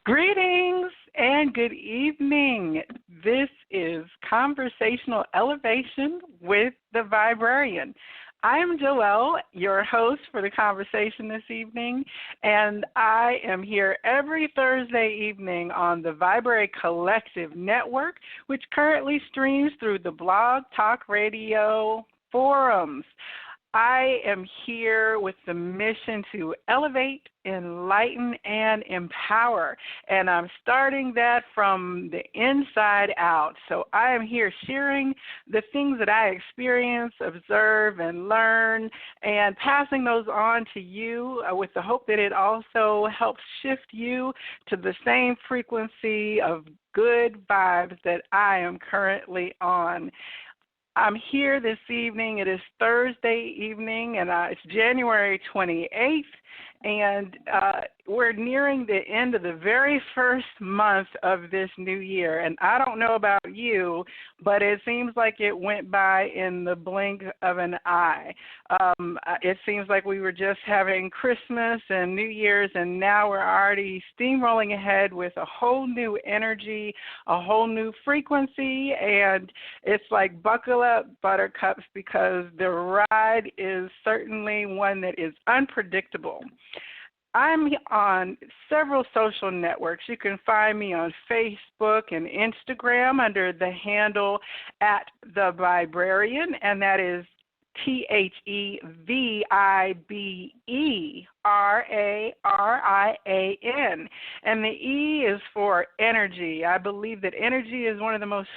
Greetings and good evening. This is Conversational Elevation with the Viberarian. I'm Joelle, your host for the conversation this evening, and I am here every Thursday evening on the Viberary Collective Network, which currently streams through the Blog Talk Radio forums. I am here with the mission to elevate, enlighten, and empower, and I'm starting that from the inside out. So I am here sharing the things that I experience, observe, and learn, and passing those on to you with the hope that it also helps shift you to the same frequency of good vibes that I am currently on. I'm here this evening. It is Thursday evening, and it's January 28th, and we're nearing the end of the very first month of this new year. And I don't know about you, but it seems like it went by in the blink of an eye. It seems like we were just having Christmas and New Year's, and now we're already steamrolling ahead with a whole new energy, a whole new frequency, and it's like buckle up, buttercups, because the ride is certainly one that is unpredictable. I'm on several social networks. You can find me on Facebook and Instagram under the handle @the Viberarian, and that is TheViberarian. And the E is for energy. I believe that energy is one of the most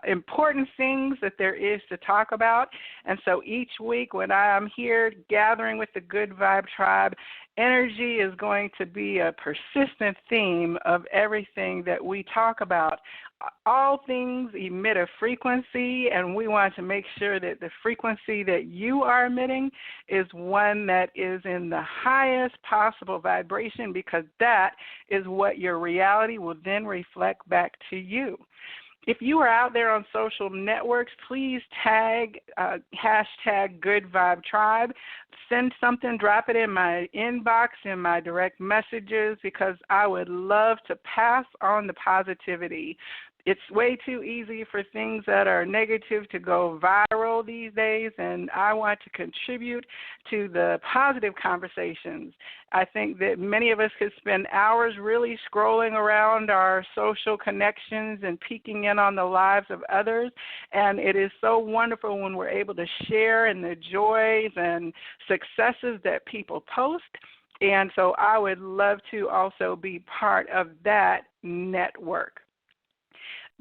important things that there is to talk about. And so each week when I'm here gathering with the Good Vibe Tribe, energy is going to be a persistent theme of everything that we talk about. All things emit a frequency, and we want to make sure that the frequency that you are emitting is one that is in the highest possible vibration, because that is what your reality will then reflect back to you. If you are out there on social networks, please tag hashtag Good Vibe Tribe. Send something, drop it in my inbox, in my direct messages, because I would love to pass on the positivity. It's way too easy for things that are negative to go viral these days, and I want to contribute to the positive conversations. I think that many of us could spend hours really scrolling around our social connections and peeking in on the lives of others, and it is so wonderful when we're able to share in the joys and successes that people post. And so I would love to also be part of that network.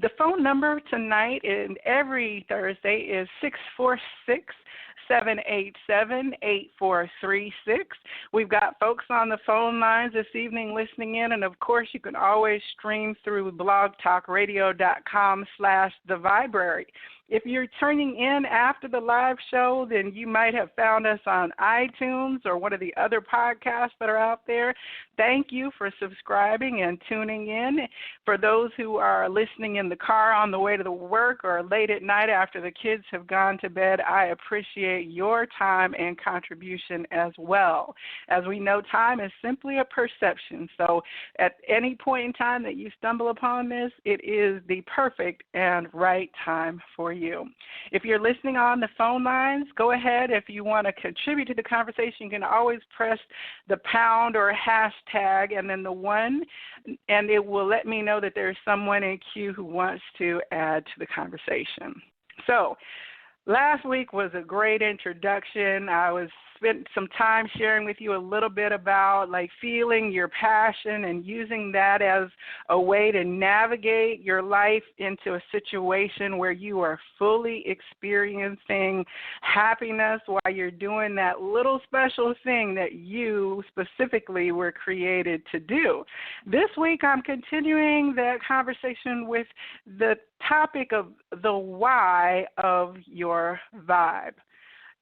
The phone number tonight and every Thursday is 646-787-8436. We've got folks on the phone lines this evening listening in, and of course you can always stream through blogtalkradio.com/thevibrary. If you're tuning in after the live show, then you might have found us on iTunes or one of the other podcasts that are out there. Thank you for subscribing and tuning in. For those who are listening in the car on the way to the work or late at night after the kids have gone to bed, I appreciate your time and contribution as well. As we know, time is simply a perception. So at any point in time that you stumble upon this, it is the perfect and right time for you. If you're listening on the phone lines, go ahead. If you want to contribute to the conversation, you can always press the pound or hashtag and then the 1, and it will let me know that there's someone in queue who wants to add to the conversation. So last week was a great introduction. I spent some time sharing with you a little bit about like feeling your passion and using that as a way to navigate your life into a situation where you are fully experiencing happiness while you're doing that little special thing that you specifically were created to do. This week I'm continuing that conversation with the topic of the why of your vibe.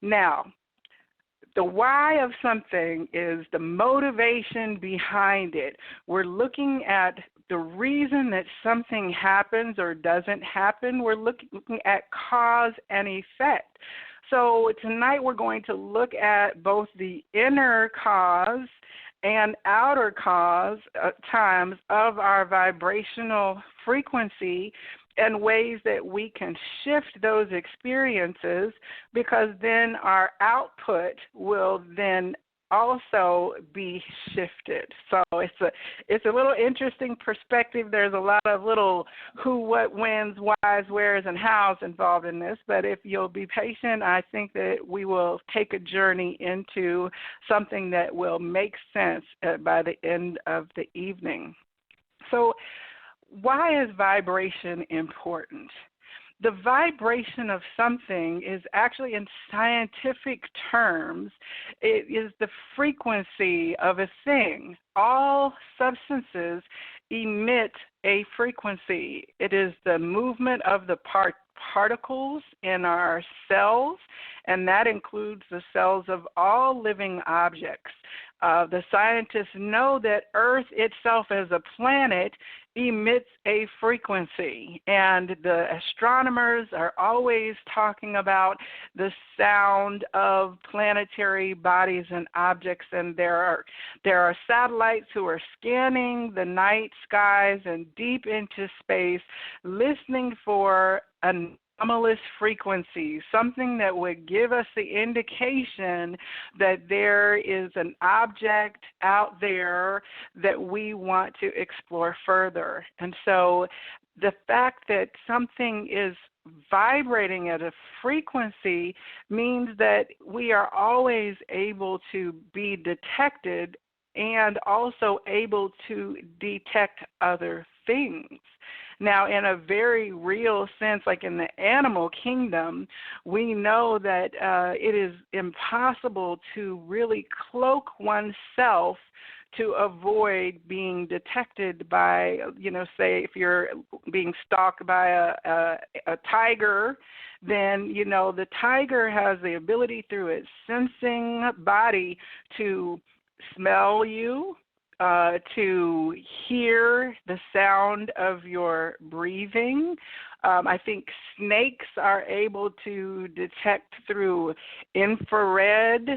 Now, the why of something is the motivation behind it. We're looking at the reason that something happens or doesn't happen. We're looking at cause and effect. So tonight we're going to look at both the inner cause and outer cause times of our vibrational frequency, and ways that we can shift those experiences, because then our output will then also be shifted. So it's a little interesting perspective. There's a lot of little who, what, whens, whys, wheres, and hows involved in this, but if you'll be patient, I think that we will take a journey into something that will make sense by the end of the evening. So why is vibration important? The vibration of something is actually, in scientific terms, it is the frequency of a thing. All substances emit a frequency. It is the movement of the particles in our cells, and that includes the cells of all living objects. The scientists know that Earth itself as a planet emits a frequency, and the astronomers are always talking about the sound of planetary bodies and objects, and there are satellites who are scanning the night skies and deep into space, listening for anomalous frequencies, something that would give us the indication that there is an object out there that we want to explore further. And so the fact that something is vibrating at a frequency means that we are always able to be detected and also able to detect other things. Now, in a very real sense, like in the animal kingdom, we know that it is impossible to really cloak oneself to avoid being detected by, say if you're being stalked by a tiger, then, the tiger has the ability through its sensing body to smell you, to hear the sound of your breathing. I think snakes are able to detect through infrared.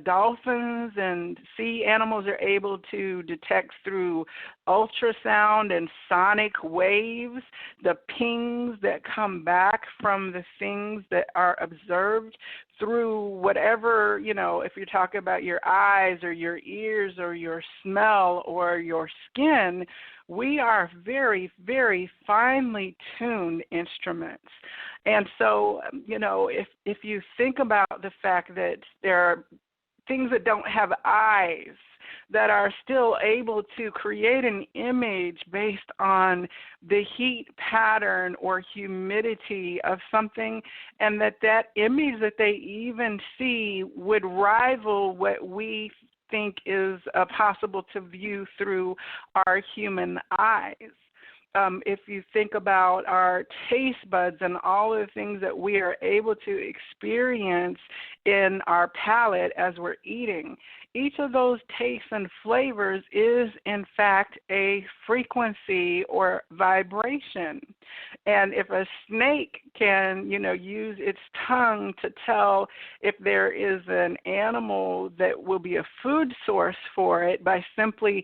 Dolphins and sea animals are able to detect through ultrasound and sonic waves, the pings that come back from the things that are observed through whatever, if you're talking about your eyes or your ears or your smell or your skin. We are very, very finely tuned instruments. And so, if you think about the fact that there are things that don't have eyes that are still able to create an image based on the heat pattern or humidity of something, and that image that they even see would rival what we think is possible to view through our human eyes. If you think about our taste buds and all of the things that we are able to experience in our palate as we're eating, each of those tastes and flavors is in fact a frequency or vibration. And if a snake can, use its tongue to tell if there is an animal that will be a food source for it by simply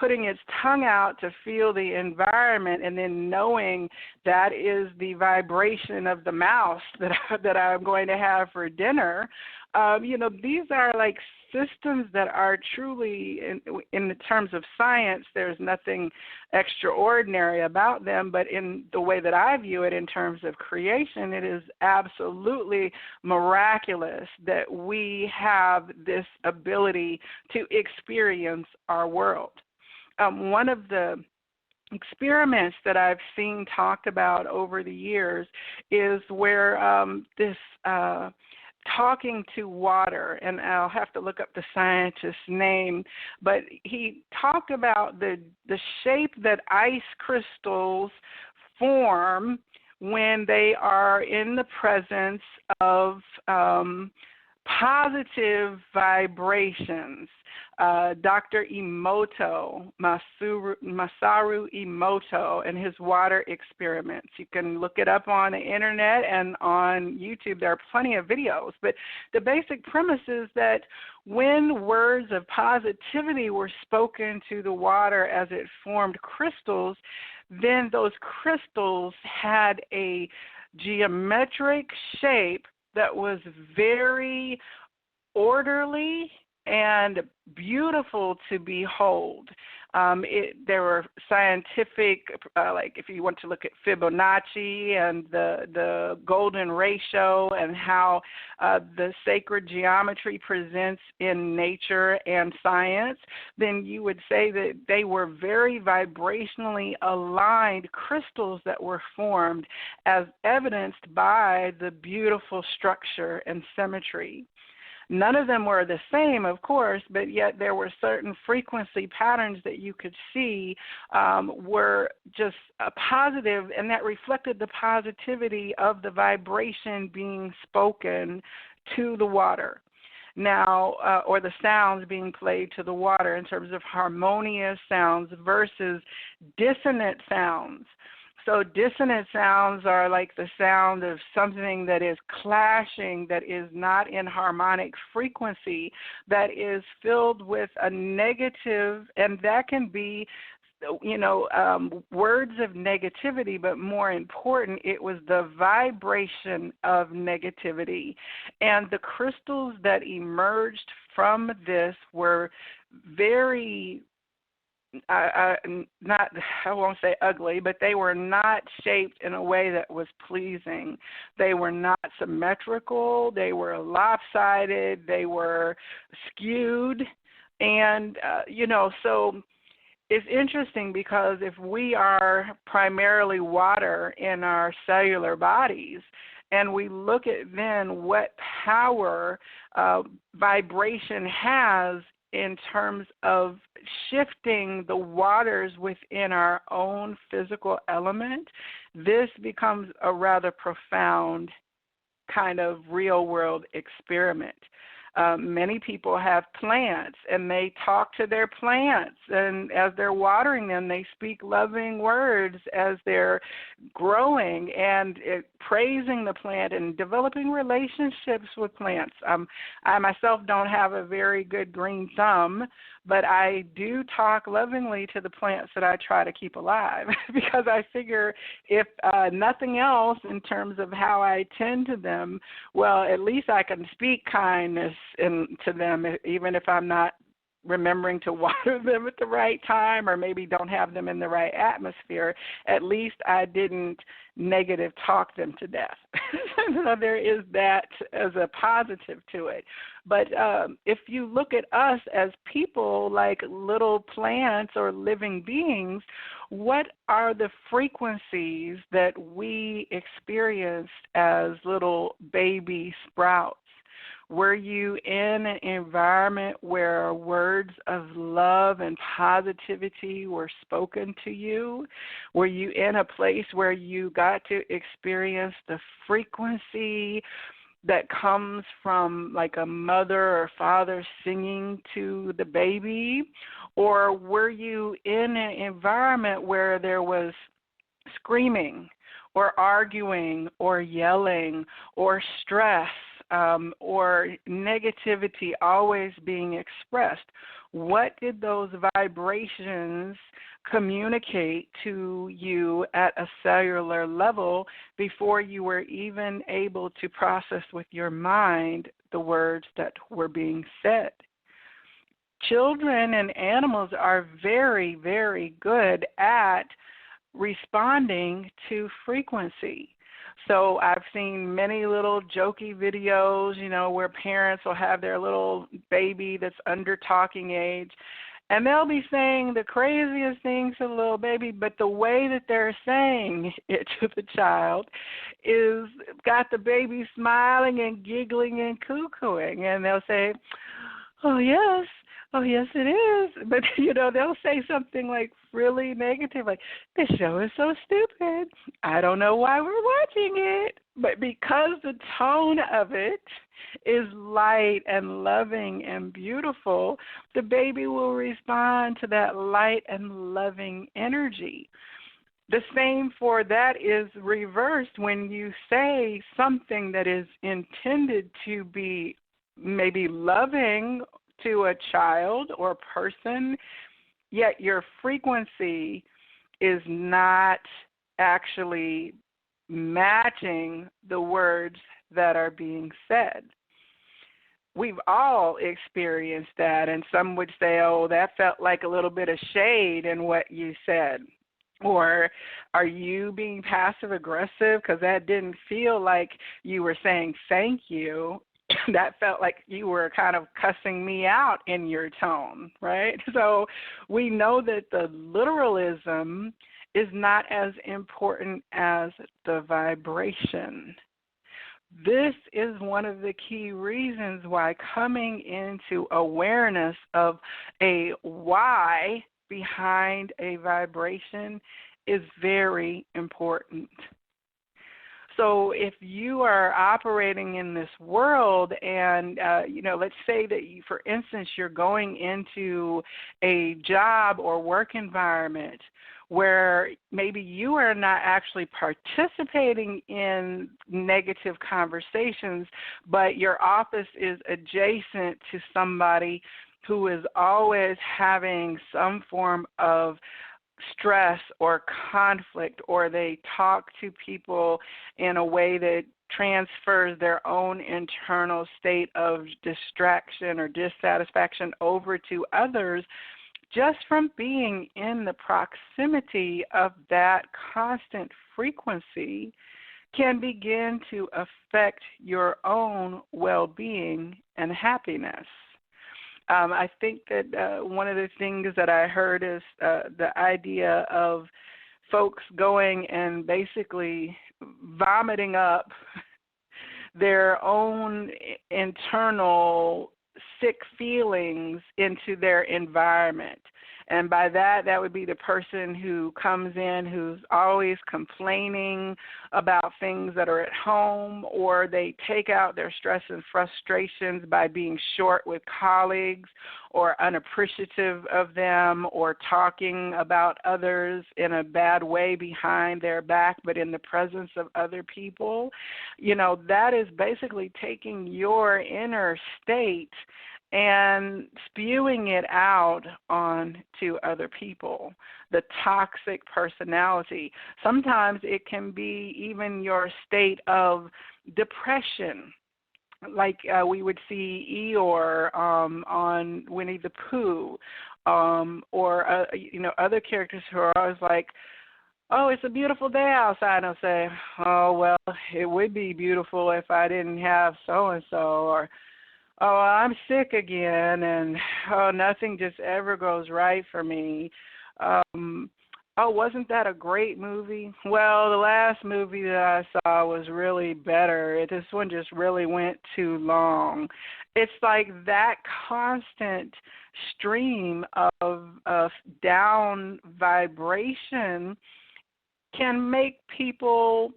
putting its tongue out to feel the environment and then knowing that is the vibration of the mouse that I'm going to have for dinner. These are like systems that are truly, in the terms of science, there's nothing extraordinary about them, but in the way that I view it in terms of creation, it is absolutely miraculous that we have this ability to experience our world. One of the experiments that I've seen talked about over the years is where this talking to water, and I'll have to look up the scientist's name, but he talked about the shape that ice crystals form when they are in the presence of positive vibrations. Dr. Masaru Emoto, and his water experiments. You can look it up on the internet and on YouTube. There are plenty of videos. But the basic premise is that when words of positivity were spoken to the water as it formed crystals, then those crystals had a geometric shape that was very orderly and beautiful to behold. There were scientific, like if you want to look at Fibonacci and the golden ratio and how the sacred geometry presents in nature and science, then you would say that they were very vibrationally aligned crystals that were formed, as evidenced by the beautiful structure and symmetry. None of them were the same, of course, but yet there were certain frequency patterns that you could see were just positive, and that reflected the positivity of the vibration being spoken to the water. Now, or the sounds being played to the water in terms of harmonious sounds versus dissonant sounds. So dissonant sounds are like the sound of something that is clashing, that is not in harmonic frequency, that is filled with a negative, and that can be, words of negativity, but more important, it was the vibration of negativity. And the crystals that emerged from this were very I won't say ugly, but they were not shaped in a way that was pleasing. They were not symmetrical. They were lopsided. They were skewed. And, so it's interesting because if we are primarily water in our cellular bodies, and we look at then what power vibration has in terms of shifting the waters within our own physical element, this becomes a rather profound kind of real-world experiment. Many people have plants, and they talk to their plants, and as they're watering them, they speak loving words as they're growing and praising the plant and developing relationships with plants. I myself don't have a very good green thumb, but I do talk lovingly to the plants that I try to keep alive because I figure if nothing else in terms of how I tend to them, well, at least I can speak kindness to them, even if I'm not remembering to water them at the right time or maybe don't have them in the right atmosphere. At least I didn't negative talk them to death. So there is that as a positive to it. But if you look at us as people like little plants or living beings, what are the frequencies that we experienced as little baby sprouts? Were you in an environment where words of love and positivity were spoken to you? Were you in a place where you got to experience the frequency that comes from like a mother or father singing to the baby? Or were you in an environment where there was screaming or arguing or yelling or stress? Or negativity always being expressed? What did those vibrations communicate to you at a cellular level before you were even able to process with your mind the words that were being said? Children and animals are very, very good at responding to frequency. So I've seen many little jokey videos, where parents will have their little baby that's under talking age, and they'll be saying the craziest things to the little baby, but the way that they're saying it to the child is got the baby smiling and giggling and cuckooing, and they'll say, oh, yes it is. But, they'll say something like really negative, like, this show is so stupid. I don't know why we're watching it. But because the tone of it is light and loving and beautiful, the baby will respond to that light and loving energy. The same for that is reversed when you say something that is intended to be maybe loving to a child or person, yet your frequency is not actually matching the words that are being said. We've all experienced that, and some would say, oh, that felt like a little bit of shade in what you said. Or are you being passive aggressive because that didn't feel like you were saying thank you. That felt like you were kind of cussing me out in your tone, right? So we know that the literalism is not as important as the vibration. This is one of the key reasons why coming into awareness of a why behind a vibration is very important. So if you are operating in this world and, let's say that, for instance, you're going into a job or work environment where maybe you are not actually participating in negative conversations, but your office is adjacent to somebody who is always having some form of stress or conflict, or they talk to people in a way that transfers their own internal state of distraction or dissatisfaction over to others, just from being in the proximity of that constant frequency can begin to affect your own well-being and happiness. I think that one of the things that I heard is the idea of folks going and basically vomiting up their own internal sick feelings into their environment. And by that, that would be the person who comes in who's always complaining about things that are at home, or they take out their stress and frustrations by being short with colleagues or unappreciative of them, or talking about others in a bad way behind their back but in the presence of other people. That is basically taking your inner state and spewing it out on to other people, the toxic personality. Sometimes it can be even your state of depression, like we would see Eeyore on Winnie the Pooh, or other characters who are always like, oh, it's a beautiful day outside, and I'll say, oh, well, it would be beautiful if I didn't have so-and-so, or oh, I'm sick again, and oh, nothing just ever goes right for me. Oh, wasn't that a great movie? Well, the last movie that I saw was really better. This one just really went too long. It's like that constant stream of down vibration can make people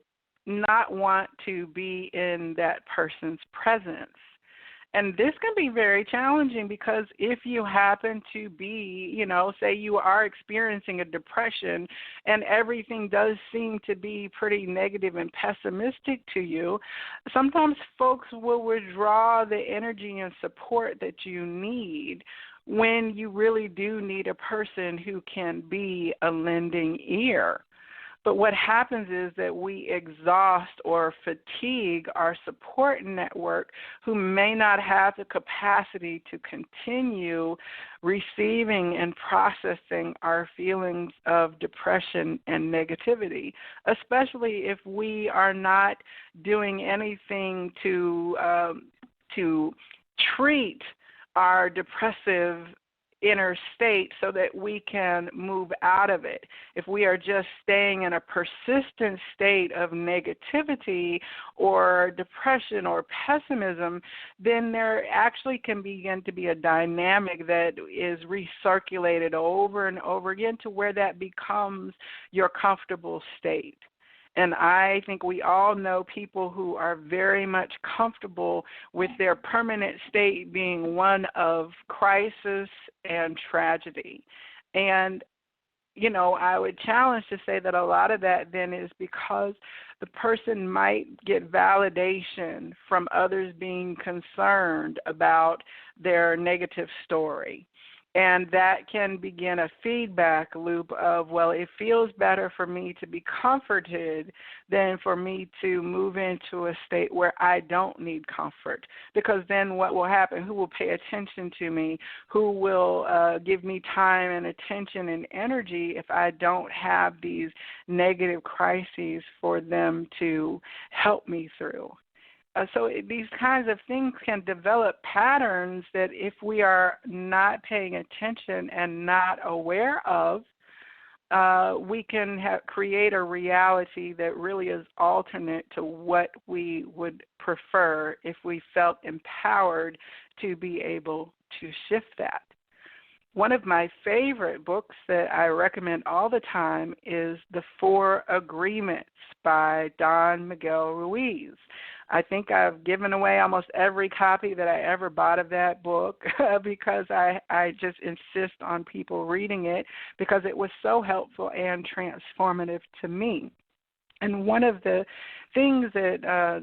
not want to be in that person's presence. And this can be very challenging because if you happen to be, say you are experiencing a depression and everything does seem to be pretty negative and pessimistic to you, sometimes folks will withdraw the energy and support that you need when you really do need a person who can be a lending ear. But what happens is that we exhaust or fatigue our support network, who may not have the capacity to continue receiving and processing our feelings of depression and negativity, especially if we are not doing anything to treat our depressive inner state so that we can move out of it. If we are just staying in a persistent state of negativity or depression or pessimism, then there actually can begin to be a dynamic that is recirculated over and over again to where that becomes your comfortable state. And I think we all know people who are very much comfortable with their permanent state being one of crisis and tragedy. And, you know, I would challenge to say that a lot of that then is because the person might get validation from others being concerned about their negative story. And that can begin a feedback loop of, well, it feels better for me to be comforted than for me to move into a state where I don't need comfort. Because then what will happen? Who will pay attention to me? Who will give me time and attention and energy if I don't have these negative crises for them to help me through? So these kinds of things can develop patterns that if we are not paying attention and not aware of, we can create a reality that really is alternate to what we would prefer if we felt empowered to be able to shift that. One of my favorite books that I recommend all the time is The Four Agreements by Don Miguel Ruiz. I think I've given away almost every copy that I ever bought of that book because I just insist on people reading it because it was so helpful and transformative to me. And one of the things that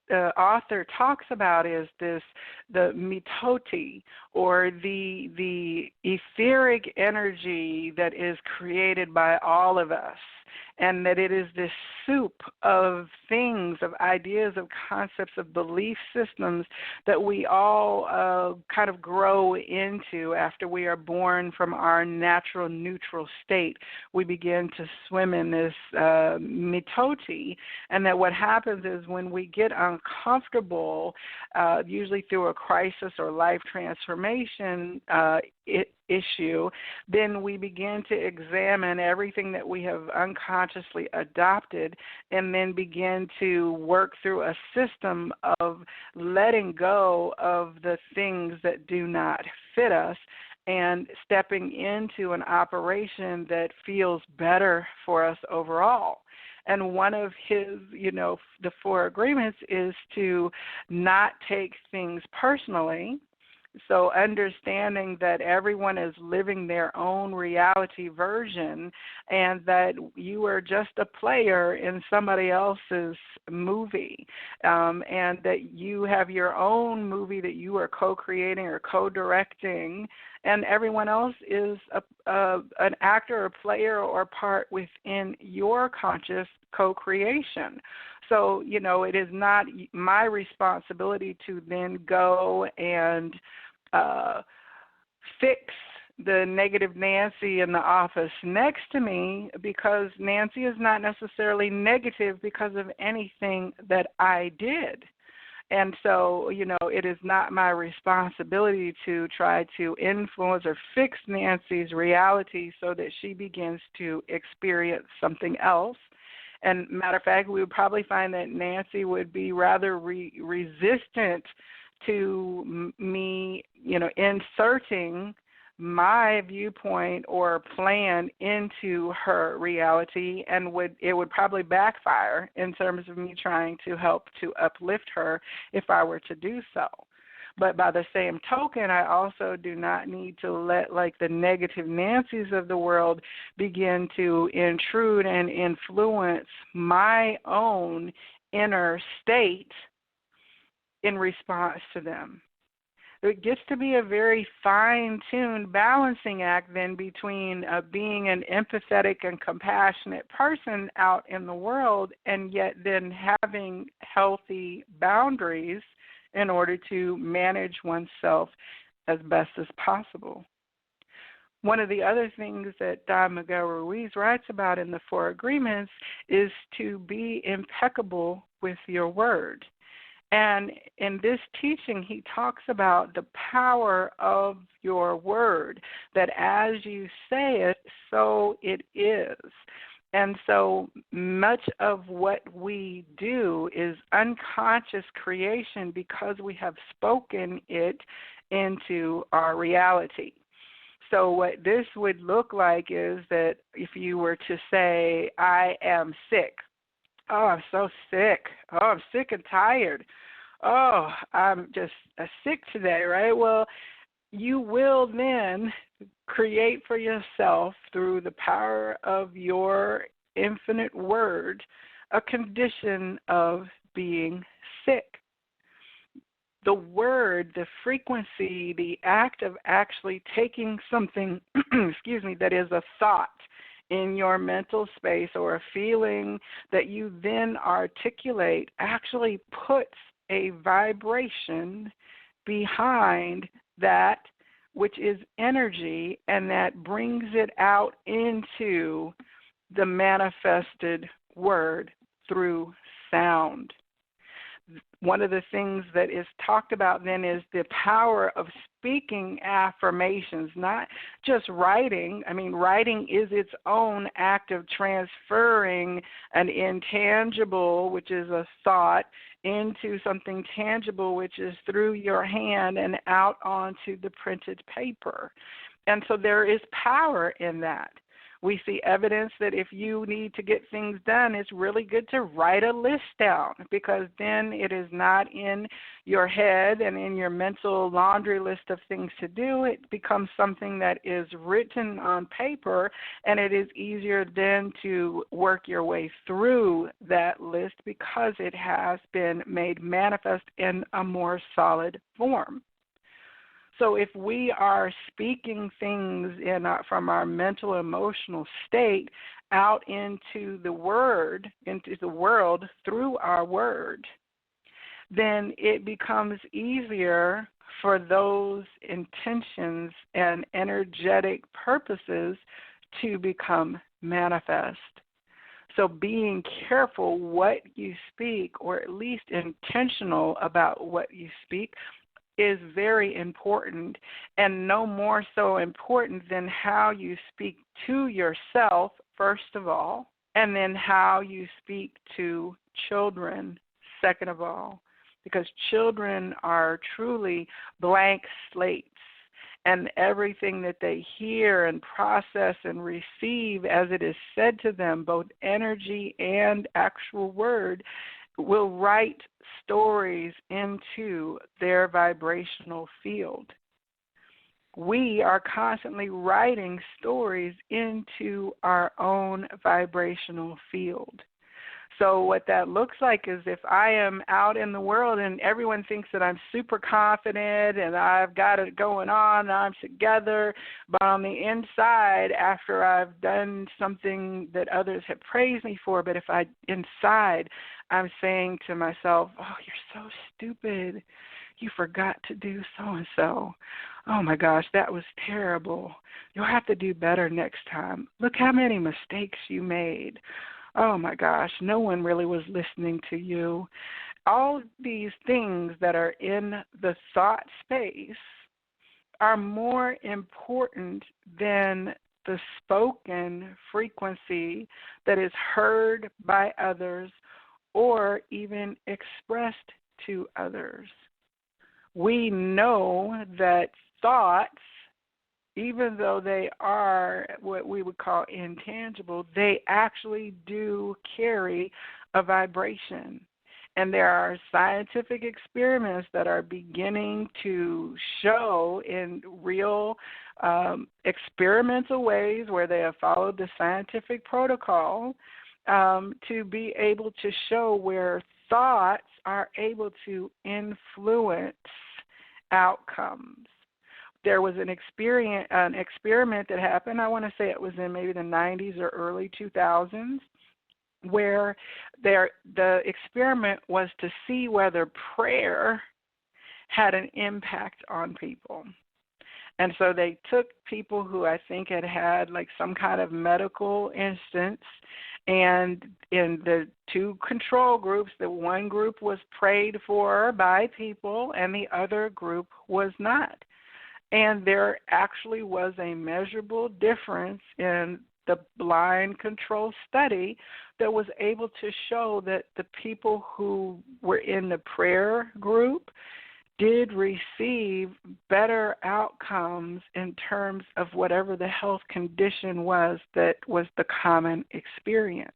the author talks about is the mitoti, or the etheric energy that is created by all of us, and that it is this soup of things, of ideas, of concepts, of belief systems that we all kind of grow into after we are born from our natural neutral state. We begin to swim in this mitoti, and that what happens is when we get uncomfortable, usually through a crisis or life transformation issue, then we begin to examine everything that we have unconsciously adopted and then begin to work through a system of letting go of the things that do not fit us and stepping into an operation that feels better for us overall. And one of his, the four agreements is to not take things personally. So understanding that everyone is living their own reality version and that you are just a player in somebody else's movie, and that you have your own movie that you are co-creating or co-directing, and everyone else is an actor or player or part within your conscious co-creation. So, it is not my responsibility to then go and fix the negative Nancy in the office next to me, because Nancy is not necessarily negative because of anything that I did. And so, it is not my responsibility to try to influence or fix Nancy's reality so that she begins to experience something else. And matter of fact, we would probably find that Nancy would be rather resistant to me, inserting my viewpoint or plan into her reality, and it would probably backfire in terms of me trying to help to uplift her if I were to do so. But by the same token, I also do not need to let the negative Nancys of the world begin to intrude and influence my own inner state in response to them. It gets to be a very fine-tuned balancing act then between being an empathetic and compassionate person out in the world and yet then having healthy boundaries in order to manage oneself as best as possible. One of the other things that Don Miguel Ruiz writes about in the Four Agreements is to be impeccable with your word. And in this teaching, he talks about the power of your word, that as you say it, so it is. And so much of what we do is unconscious creation because we have spoken it into our reality. So what this would look like is that if you were to say, I am sick. Oh, I'm so sick. Oh, I'm sick and tired. Oh, I'm just sick today, right? Well, you will then create for yourself through the power of your infinite word a condition of being sick. The word, the frequency, the act of actually taking something, excuse me, that is a thought in your mental space or a feeling that you then articulate actually puts a vibration behind that which is energy, and that brings it out into the manifested word through sound. One of the things that is talked about then is the power of speaking affirmations, not just writing. I mean, writing is its own act of transferring an intangible, which is a thought, into something tangible, which is through your hand and out onto the printed paper. And so there is power in that. We see evidence that if you need to get things done, it's really good to write a list down, because then it is not in your head and in your mental laundry list of things to do. It becomes something that is written on paper, and it is easier then to work your way through that list because it has been made manifest in a more solid form. So if we are speaking things from our mental, emotional state out into the world through our word, then it becomes easier for those intentions and energetic purposes to become manifest. So being careful what you speak, or at least intentional about what you speak, is very important, and no more so important than how you speak to yourself, first of all, and then how you speak to children, second of all, because children are truly blank slates, and everything that they hear and process and receive as it is said to them, both energy and actual word, will write stories into their vibrational field. We are constantly writing stories into our own vibrational field. So what that looks like is if I am out in the world and everyone thinks that I'm super confident and I've got it going on and I'm together, but on the inside, after I've done something that others have praised me for, but if inside I'm saying to myself, oh, you're so stupid. You forgot to do so-and-so. Oh, my gosh, that was terrible. You'll have to do better next time. Look how many mistakes you made. Oh, my gosh, no one really was listening to you. All these things that are in the thought space are more important than the spoken frequency that is heard by others or even expressed to others. We know that thoughts, even though they are what we would call intangible, they actually do carry a vibration. And there are scientific experiments that are beginning to show in real experimental ways where they have followed the scientific protocol to be able to show where thoughts are able to influence outcomes. There was an experiment that happened, I want to say it was in maybe the 90s or early 2000s, where the experiment was to see whether prayer had an impact on people. And so they took people who I think had like some kind of medical instance, And in the two control groups, the one group was prayed for by people and the other group was not. And there actually was a measurable difference in the blind control study that was able to show that the people who were in the prayer group did receive better outcomes in terms of whatever the health condition was that was the common experience.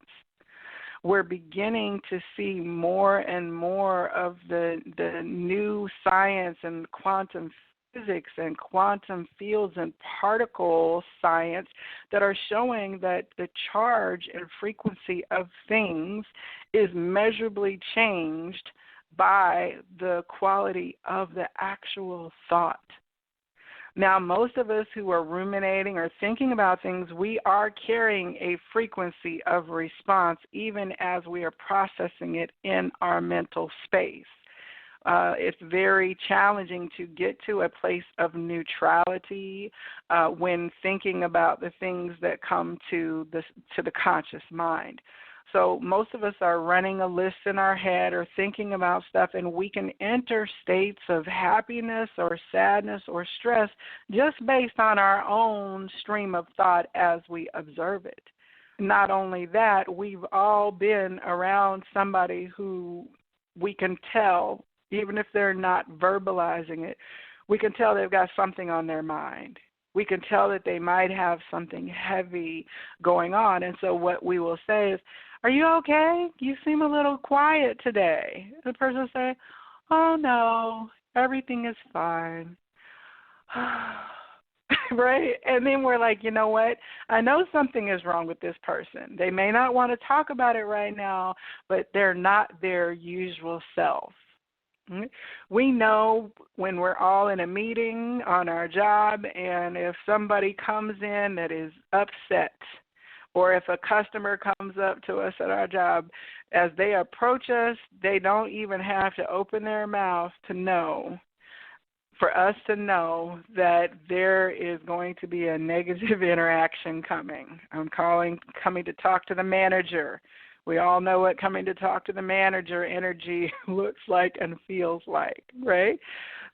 We're beginning to see more and more of the new science and quantum physics and quantum fields and particle science that are showing that the charge and frequency of things is measurably changed by the quality of the actual thought. Now, most of us who are ruminating or thinking about things, we are carrying a frequency of response even as we are processing it in our mental space. It's very challenging to get to a place of neutrality when thinking about the things that come to the conscious mind. So most of us are running a list in our head or thinking about stuff, and we can enter states of happiness or sadness or stress just based on our own stream of thought as we observe it. Not only that, we've all been around somebody who we can tell, even if they're not verbalizing it, we can tell they've got something on their mind. We can tell that they might have something heavy going on. And so what we will say is, "Are you okay? You seem a little quiet today." The person will say, "Oh, no, everything is fine." Right? And then we're like, you know what? I know something is wrong with this person. They may not want to talk about it right now, but they're not their usual self. We know when we're all in a meeting on our job, and if somebody comes in that is upset, or if a customer comes up to us at our job, as they approach us, they don't even have to open their mouth for us to know that there is going to be a negative interaction coming. I'm coming to talk to the manager. We all know what coming to talk to the manager energy looks like and feels like, right?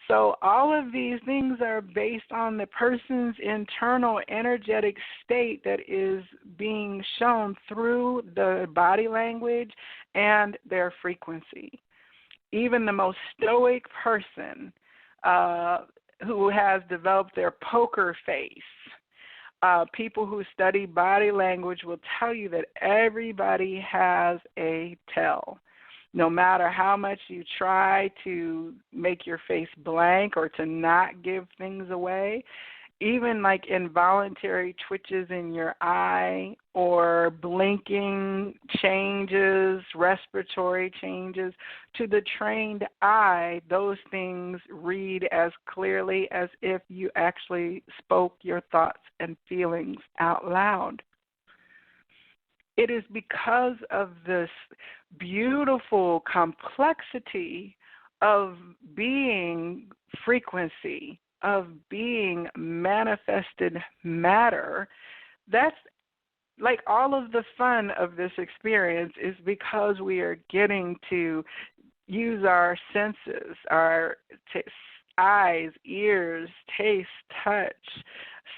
So all of these things are based on the person's internal energetic state that is being shown through the body language and their frequency. Even the most stoic person who has developed their poker face, people who study body language will tell you that everybody has a tell. No matter how much you try to make your face blank or to not give things away, even like involuntary twitches in your eye or blinking changes, respiratory changes, to the trained eye, those things read as clearly as if you actually spoke your thoughts and feelings out loud. It is because of this beautiful complexity of being frequency, of being manifested matter. That's like all of the fun of this experience is because we are getting to use our senses, our eyes, ears, taste, touch,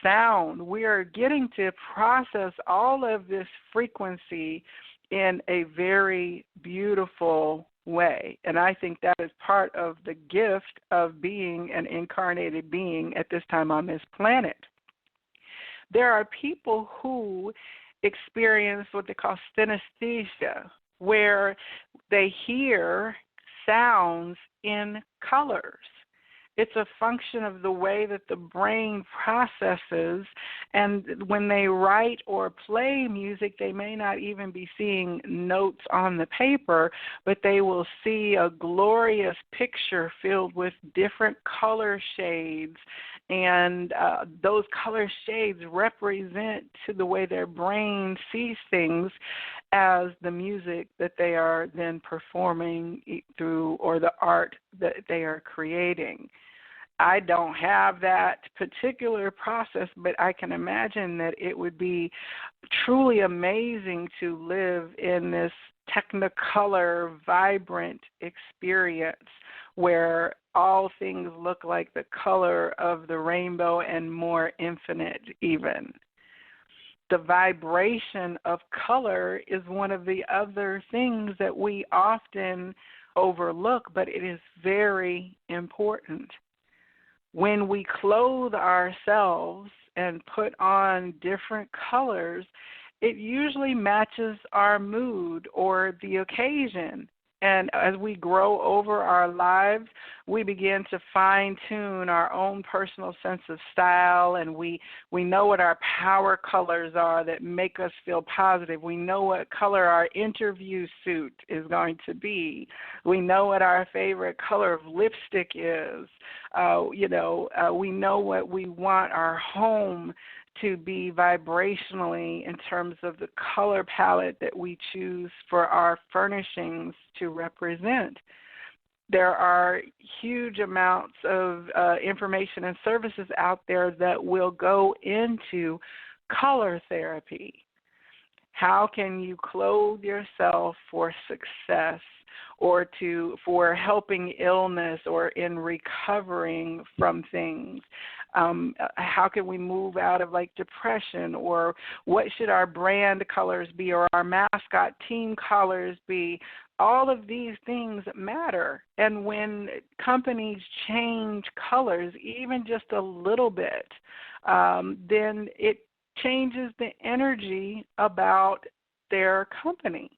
sound. We are getting to process all of this frequency in a very beautiful way. And I think that is part of the gift of being an incarnated being at this time on this planet. There are people who experience what they call synesthesia, where they hear sounds in colors. It's a function of the way that the brain processes, and when they write or play music, they may not even be seeing notes on the paper, but they will see a glorious picture filled with different color shades, and those color shades represent to the way their brain sees things as the music that they are then performing through, or the art that they are creating. I don't have that particular process, but I can imagine that it would be truly amazing to live in this technicolor, vibrant experience where all things look like the color of the rainbow and more infinite even. The vibration of color is one of the other things that we often overlook, but it is very important. When we clothe ourselves and put on different colors, it usually matches our mood or the occasion. And as we grow over our lives, we begin to fine-tune our own personal sense of style, and we know what our power colors are that make us feel positive. We know what color our interview suit is going to be. We know what our favorite color of lipstick is. We know what we want our home to be vibrationally in terms of the color palette that we choose for our furnishings to represent. There are huge amounts of information and services out there that will go into color therapy. How can you clothe yourself for success or for helping illness or in recovering from things? How can we move out of depression, or what should our brand colors be or our mascot team colors be? All of these things matter. And when companies change colors, even just a little bit, then it changes the energy about their company.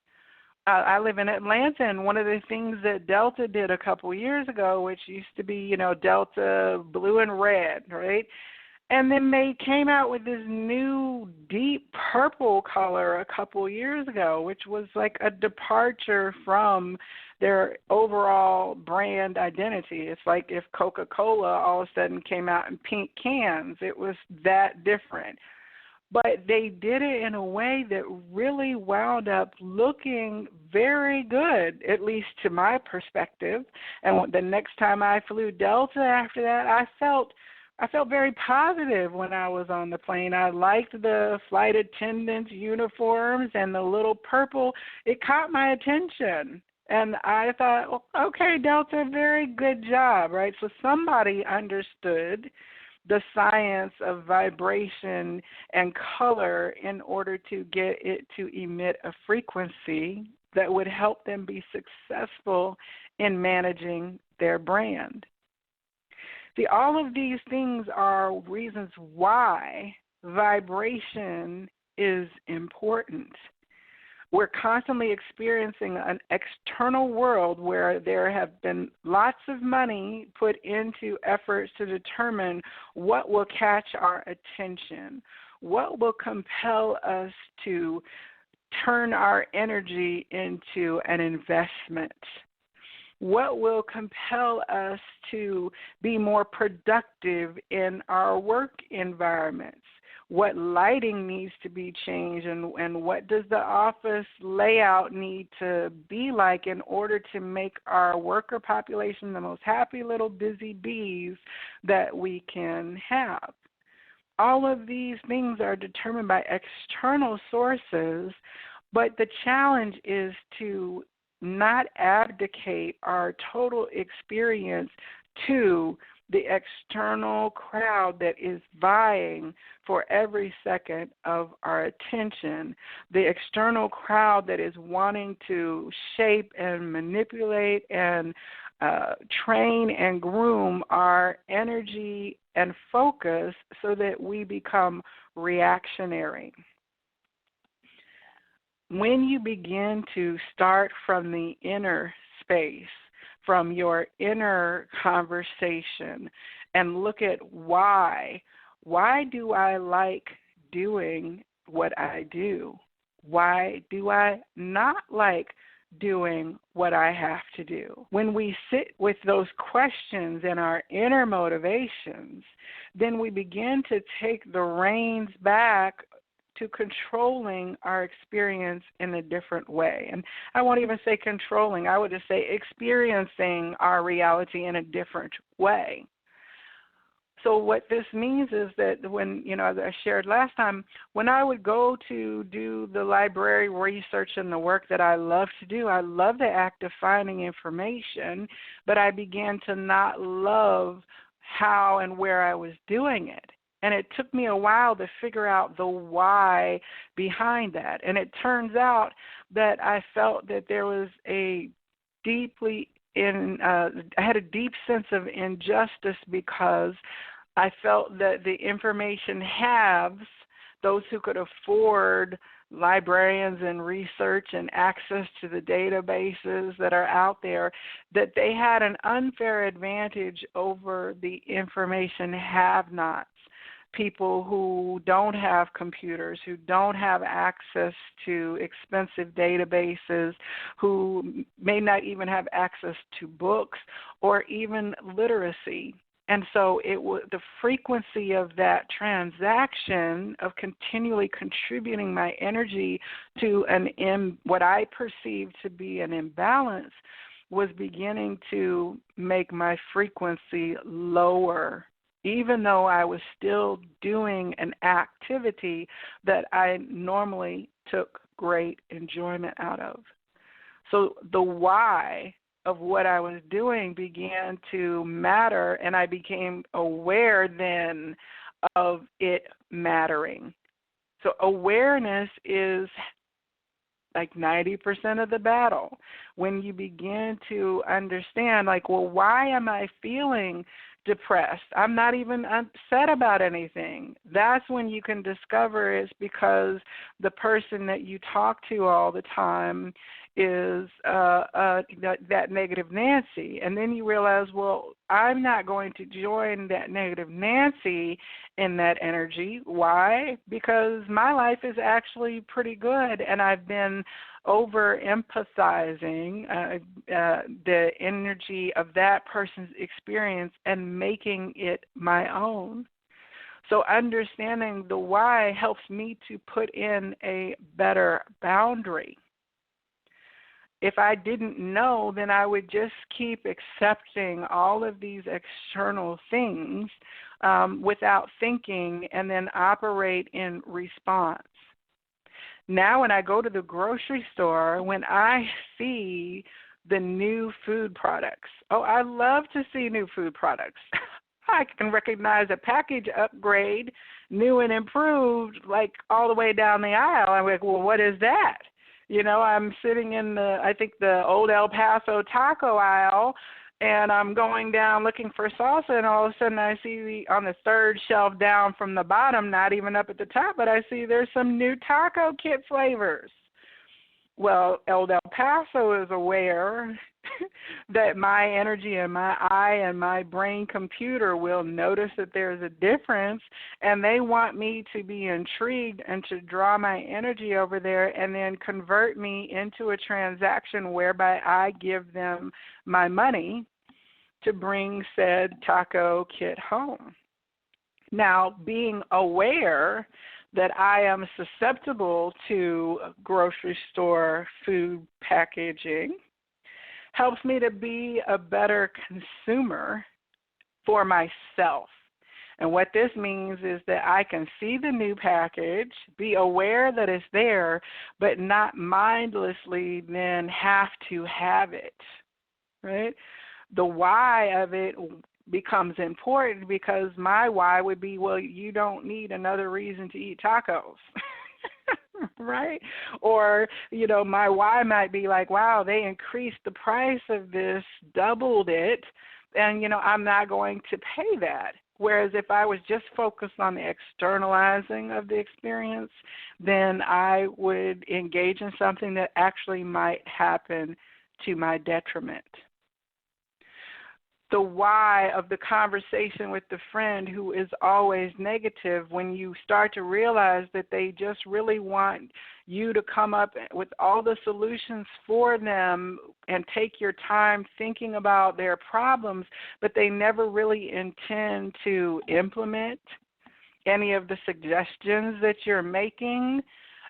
I live in Atlanta, and one of the things that Delta did a couple years ago, which used to be, Delta blue and red, right? And then they came out with this new deep purple color a couple years ago, which was like a departure from their overall brand identity. It's like if Coca-Cola all of a sudden came out in pink cans. It was that different. But they did it in a way that really wound up looking very good, at least to my perspective. And the next time I flew Delta after that, I felt very positive when I was on the plane. I liked the flight attendants' uniforms and the little purple. It caught my attention. And I thought, well, okay, Delta, very good job, right? So somebody understood the science of vibration and color in order to get it to emit a frequency that would help them be successful in managing their brand. See, all of these things are reasons why vibration is important. We're constantly experiencing an external world where there have been lots of money put into efforts to determine what will catch our attention, what will compel us to turn our energy into an investment, what will compel us to be more productive in our work environments. What lighting needs to be changed, and what does the office layout need to be like in order to make our worker population the most happy little busy bees that we can have. All of these things are determined by external sources, but the challenge is to not abdicate our total experience to the external crowd that is vying for every second of our attention, the external crowd that is wanting to shape and manipulate and train and groom our energy and focus so that we become reactionary. When you begin to start from the inner space, from your inner conversation, and look at why do I like doing what I do? Why do I not like doing what I have to do? When we sit with those questions and our inner motivations, then we begin to take the reins back to controlling our experience in a different way. And I won't even say controlling, I would just say experiencing our reality in a different way. So what this means is that when, as I shared last time, when I would go to do the library research and the work that I love to do, I love the act of finding information, but I began to not love how and where I was doing it. And it took me a while to figure out the why behind that. And it turns out that I felt that there was I had a deep sense of injustice because I felt that the information haves, those who could afford librarians and research and access to the databases that are out there, that they had an unfair advantage over the information have-nots, people who don't have computers, who don't have access to expensive databases, who may not even have access to books or even literacy. And so the frequency of that transaction of continually contributing my energy to what I perceived to be an imbalance was beginning to make my frequency lower, even though I was still doing an activity that I normally took great enjoyment out of. So the why of what I was doing began to matter, and I became aware then of it mattering. So awareness is like 90% of the battle. When you begin to understand, like, well, why am I feeling depressed? I'm not even upset about anything. That's when you can discover it's because the person that you talk to all the time is that negative Nancy. And then you realize, well, I'm not going to join that negative Nancy in that energy. Why? Because my life is actually pretty good, and I've been over-empathizing the energy of that person's experience and making it my own. So understanding the why helps me to put in a better boundary. If I didn't know, then I would just keep accepting all of these external things without thinking and then operate in response. Now when I go to the grocery store, when I see the new food products, I love to see new food products. I can recognize a package upgrade, new and improved, like all the way down the aisle. I'm like, well, what is that? I'm sitting in the old El Paso taco aisle, and I'm going down looking for salsa, and all of a sudden I see on the third shelf down from the bottom, not even up at the top, but I see there's some new taco kit flavors. Well, El Paso is aware that my energy and my eye and my brain computer will notice that there's a difference, and they want me to be intrigued and to draw my energy over there and then convert me into a transaction whereby I give them my money to bring said taco kit home. Now, being aware that I am susceptible to grocery store food packaging helps me to be a better consumer for myself. And what this means is that I can see the new package, be aware that it's there, but not mindlessly then have to have it, right? The why of it becomes important because my why would be, well, you don't need another reason to eat tacos. Right? Or, my why might be like, wow, they increased the price of this, doubled it, and, I'm not going to pay that. Whereas if I was just focused on the externalizing of the experience, then I would engage in something that actually might happen to my detriment. The why of the conversation with the friend who is always negative, when you start to realize that they just really want you to come up with all the solutions for them and take your time thinking about their problems, but they never really intend to implement any of the suggestions that you're making,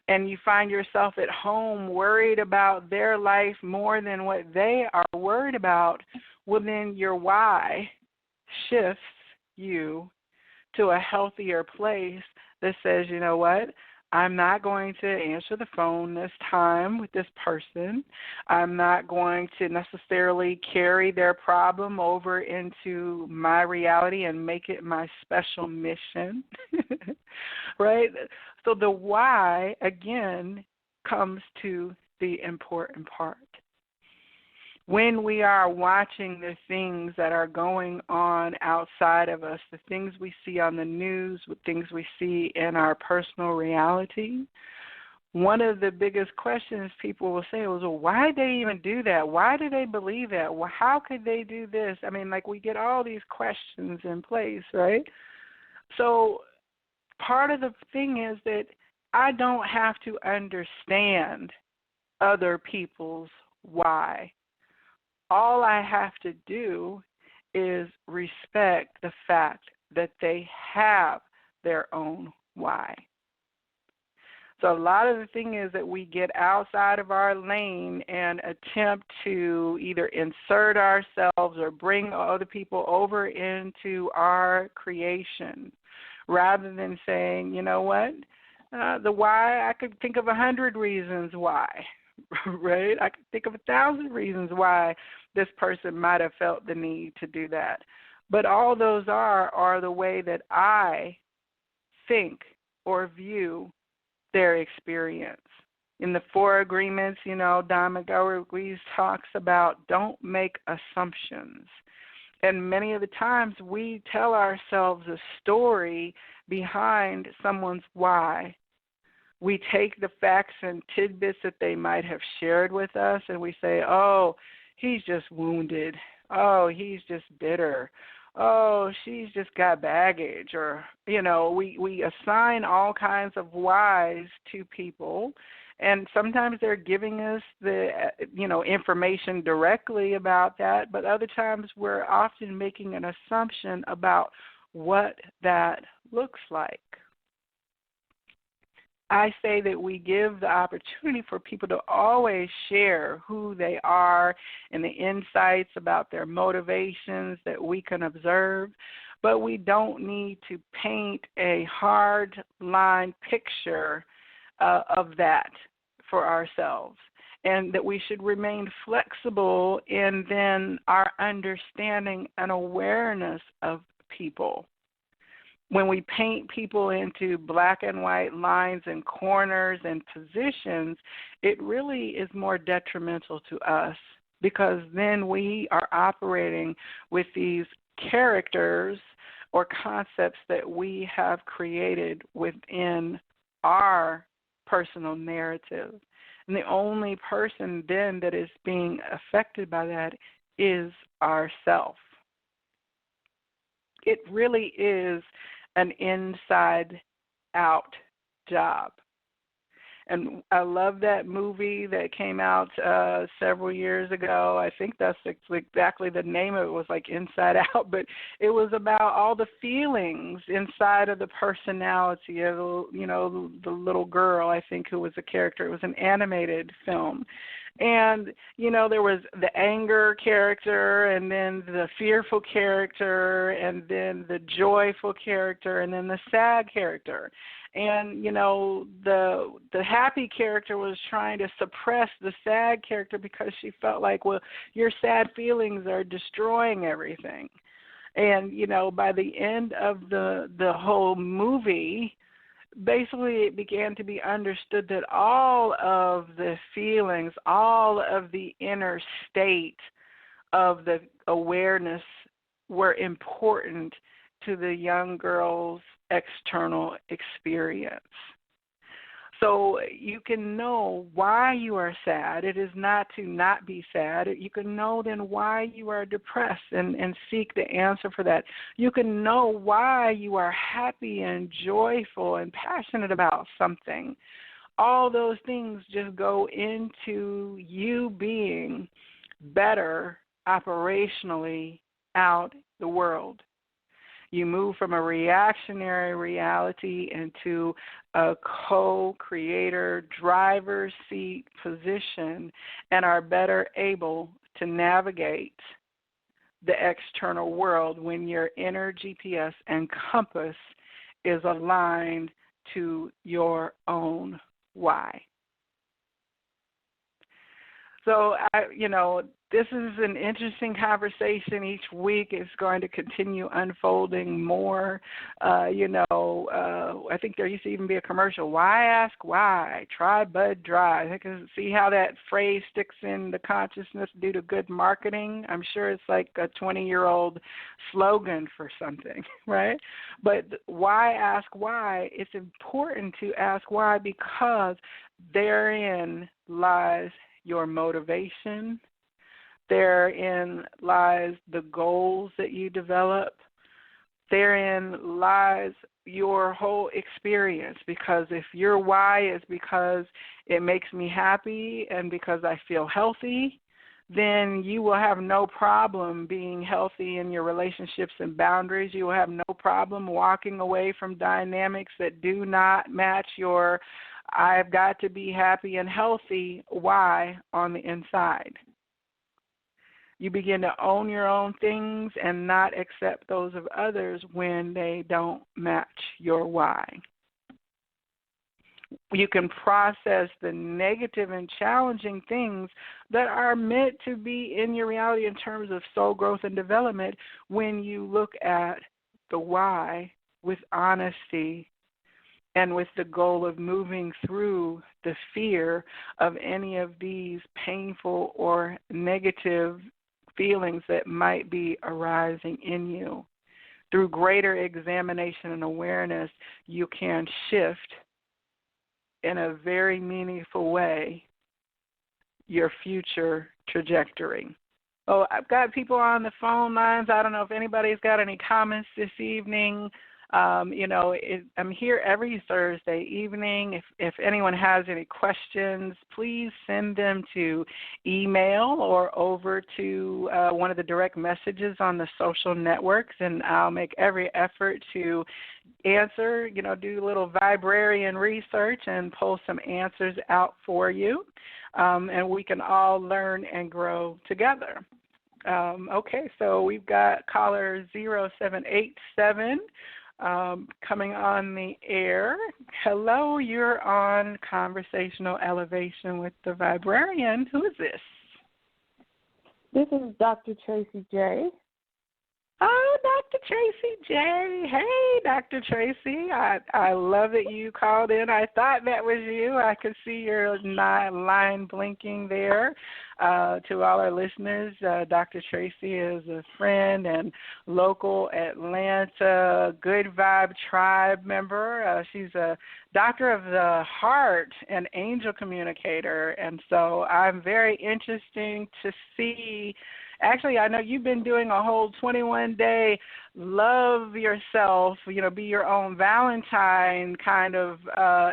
and you find yourself at home worried about their life more than what they are worried about, well, then your why shifts you to a healthier place that says, you know what, I'm not going to answer the phone this time with this person. I'm not going to necessarily carry their problem over into my reality and make it my special mission, right? So the why, again, comes to the important part. When we are watching the things that are going on outside of us, the things we see on the news, the things we see in our personal reality, one of the biggest questions people will say is, well, why did they even do that? Why do they believe that? Well, how could they do this? I mean, like, we get all these questions in place, right? So part of the thing is that I don't have to understand other people's why. All I have to do is respect the fact that they have their own why. So a lot of the thing is that we get outside of our lane and attempt to either insert ourselves or bring other people over into our creation, rather than saying, you know what, the why, I could think of 100 reasons why. Right? I could think of 1,000 reasons why this person might have felt the need to do that. But all those are the way that I think or view their experience. In the 4 agreements, Don McGowan talks about don't make assumptions. And many of the times we tell ourselves a story behind someone's why. We take the facts and tidbits that they might have shared with us and we say, oh, he's just wounded. Oh, he's just bitter. Oh, she's just got baggage. Or, we assign all kinds of whys to people. And sometimes they're giving us the, information directly about that. But other times we're often making an assumption about what that looks like. I say that we give the opportunity for people to always share who they are and the insights about their motivations that we can observe, but we don't need to paint a hard line picture of that for ourselves, and that we should remain flexible in then our understanding and awareness of people. When we paint people into black and white lines and corners and positions, it really is more detrimental to us, because then we are operating with these characters or concepts that we have created within our personal narrative. And the only person then that is being affected by that is ourself. It really is an inside-out job. And I love that movie that came out several years ago. I think that's exactly the name of it, was like Inside Out, but it was about all the feelings inside of the personality of, the little girl, I think, who was a character. It was an animated film. And, there was the anger character, and then the fearful character, and then the joyful character, and then the sad character. And, the happy character was trying to suppress the sad character because she felt like, well, your sad feelings are destroying everything. And, by the end of the whole movie, basically it began to be understood that all of the feelings, all of the inner state of the awareness were important to the young girl's external experience. So you can know why you are sad. It is not to not be sad. You can know then why you are depressed and seek the answer for that. You can know why you are happy and joyful and passionate about something. All those things just go into you being better operationally out the world. You move from a reactionary reality into a co-creator, driver's seat position, and are better able to navigate the external world when your inner GPS and compass is aligned to your own why. So, this is an interesting conversation. Each week is going to continue unfolding more. I think there used to even be a commercial, why ask why, try Bud Dry. I can see how that phrase sticks in the consciousness due to good marketing. I'm sure it's like a 20-year-old slogan for something, right? But why ask why? It's important to ask why because therein lies your motivation. Therein lies the goals that you develop. Therein lies your whole experience, because if your why is because it makes me happy and because I feel healthy, then you will have no problem being healthy in your relationships and boundaries. You will have no problem walking away from dynamics that do not match your I've got to be happy and healthy why on the inside. You begin to own your own things and not accept those of others when they don't match your why. You can process the negative and challenging things that are meant to be in your reality in terms of soul growth and development when you look at the why with honesty and with the goal of moving through the fear of any of these painful or negative feelings that might be arising in you. Through greater examination and awareness, you can shift in a very meaningful way your future trajectory. Oh, I've got people on the phone lines. I don't know if anybody's got any comments this evening. I'm here every Thursday evening. If anyone has any questions, please send them to email or over to one of the direct messages on the social networks, and I'll make every effort to answer, do a little Viberarian research and pull some answers out for you, and we can all learn and grow together. Okay, so we've got caller 0787 coming on the air. Hello, you're on Conversational Elevation with the Viberarian. Who is this? This is Dr. Tracy J. Oh, Dr. Tracy J. Hey, Dr. Tracy. I love that you called in. I thought that was you. I could see your line blinking there. To all our listeners, Dr. Tracy is a friend and local Atlanta Good Vibe Tribe member. She's a doctor of the heart and angel communicator. And so I'm very interested to see. Actually, I know you've been doing a whole 21-day love yourself, be your own Valentine kind of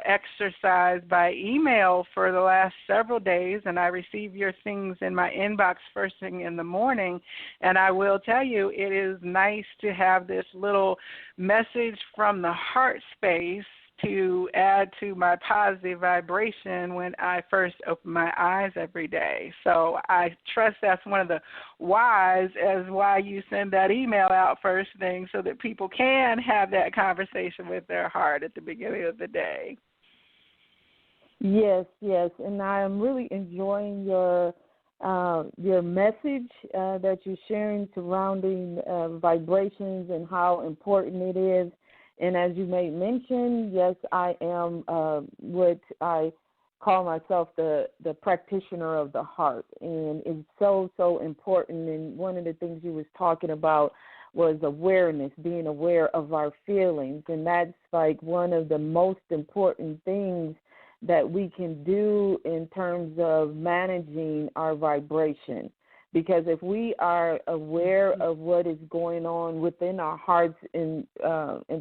exercise by email for the last several days, and I receive your things in my inbox first thing in the morning, and I will tell you it is nice to have this little message from the heart space to add to my positive vibration when I first open my eyes every day. So I trust that's one of the whys as why you send that email out first thing, so that people can have that conversation with their heart at the beginning of the day. Yes, and I am really enjoying your message that you're sharing surrounding vibrations and how important it is. And as you may mention, yes, I am what I call myself the practitioner of the heart. And it's so important. And one of the things you was talking about was awareness, being aware of our feelings. And that's like one of the most important things that we can do in terms of managing our vibration. Because if we are aware of what is going on within our hearts in